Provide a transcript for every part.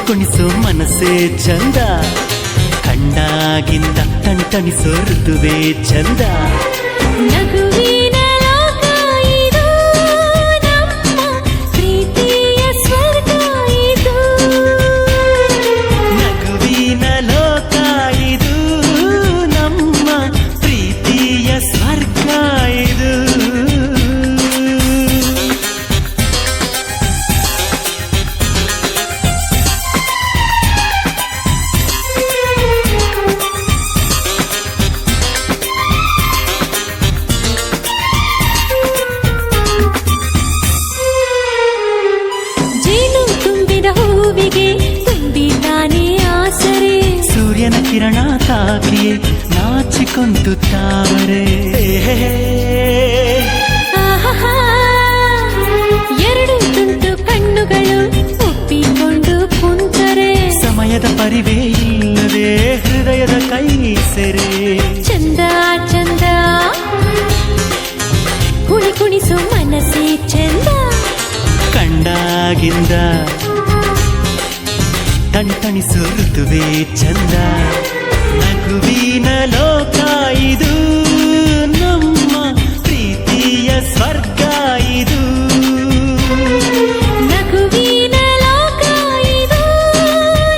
ಕುಣಿಸೋ ಮನಸ್ಸೇ ಚಂದ, ಕಂಡಾಗಿಂದ ತಣಿಸೋ ಋತುವೇ ಚಂದ. ನಗುವಿನ ಲೋಕ ಇದು, ನಮ್ಮ ಪ್ರೀತಿಯ ಸ್ವರ್ಗ ಇದು. ನಗುವಿನ ಲೋಕ ಇದು, ನಮ್ಮ ಪ್ರೀತಿಯ ಸ್ವರ್ಗ ಇದು. ಸೂರ್ಯನ ಕಿರಣ ತಾಕಿಯೇ ನಾಚಿಕೊಂತು ತಾವರೆ. ಎರಡು ತುಂಟು ಕಣ್ಣುಗಳು ಒಪ್ಪಿಕೊಂಡು ಕುಂತರೆ, ಸಮಯದ ಪರಿವೇ ಇಲ್ಲದೆ ಹೃದಯದ ಕೈ ಸೆರೆ. ಚಂದ ಚಂದ ಕುಣಿಸೋ ಮನಸ್ಸೇ ಚಂದ, ಕಂಡಾಗಿಂದ ತಣಿಸೋ ಋತುವೇ ಚಂದ. ನಗುವಿನ ಲೋಕ ಇದು, ನಮ್ಮ ಪ್ರೀತಿಯ ಸ್ವರ್ಗ ಇದು. ನಗುವಿನ ಲೋಕ ಇದು,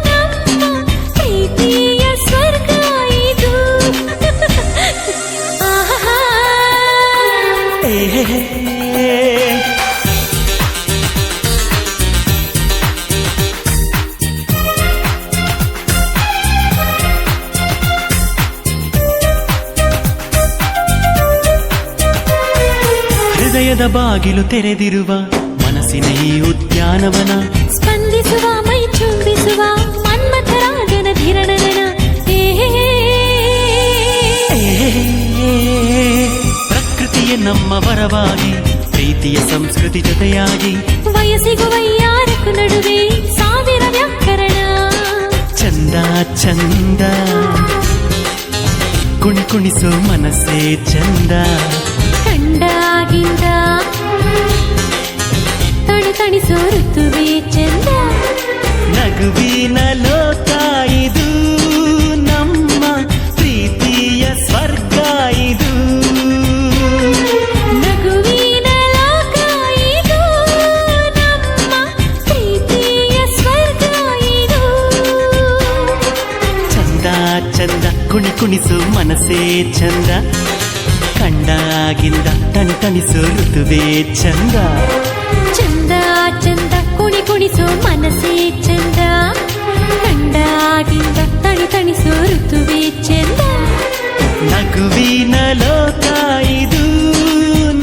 ನಮ್ಮ ಪ್ರೀತಿಯ ಸ್ವರ್ಗ ಇದು. ಹೃದಯದ ಬಾಗಿಲು ತೆರೆದಿರುವ ಮನಸ್ಸಿನ ಈ ಉದ್ಯಾನವನ, ಸ್ಪಂದಿಸುವ ಮೈ ಚುಂಬಿಸುವ ಮನ್ಮಥರಾಜನ ಧಿರಣನನ. ಪ್ರಕೃತಿಯೇ ನಮ್ಮ ವರವಾಗಿ, ಪ್ರೀತಿಯ ಸಂಸ್ಕೃತಿ ಜೊತೆಯಾಗಿ, ವಯಸ್ಸಿಗೂ ವೈಯಾರಕ್ಕೂ ನಡುವೆ ಸಾವಿರ ವ್ಯಾಕರಣ. ಚಂದ ಚಂದ ಕುಣಿಸೋ ಮನಸ್ಸೇ ಚಂದ, ಕಂಡಾಗಿಂದ ತಣಿಸೋ ಋತುವೇ ಚಂದ. ನಗುವಿನ ಲೋಕ ಇದು, ನಮ್ಮ ಪ್ರೀತಿಯ ಸ್ವರ್ಗ ಇದು. ನಗುವಿನ ಲೋಕ ಇದು, ನಮ್ಮ ಪ್ರೀತಿಯ ಸ್ವರ್ಗ ಇದು. ಚಂದ ಚಂದ ಕುಣಿಸೋ ಮನಸ್ಸೇ ಚಂದ, ಕಂಡಾಗಿಂದ ತಣಿಸೋ ಋತುವೇ ಚಂದ. ಚಂದ ಚಂದ ಕುಣಿಸೋ ಮನಸ್ಸೇ ಚಂದ, ಕಂಡಾಗಿಂದ ತಣಿಸೋ ಋತುವೇ ಚಂದ. ನಗುವಿನ ಲೋಕ ಇದು,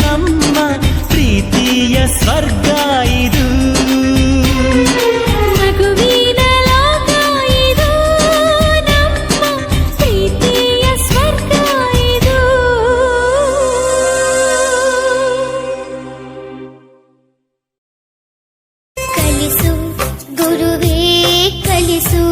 ನಮ್ಮ ಪ್ರೀತಿಯ ಸ್ವರ್ಗ ಇದು. ನಗುವಿನ ಲೋಕ ಇದು, ನಮ್ಮ ಪ್ರೀತಿಯ ಸ್ವರ್ಗ ಇದು. ಕಲಿಸು ಗುರುವೇ ಕಲಿಸು.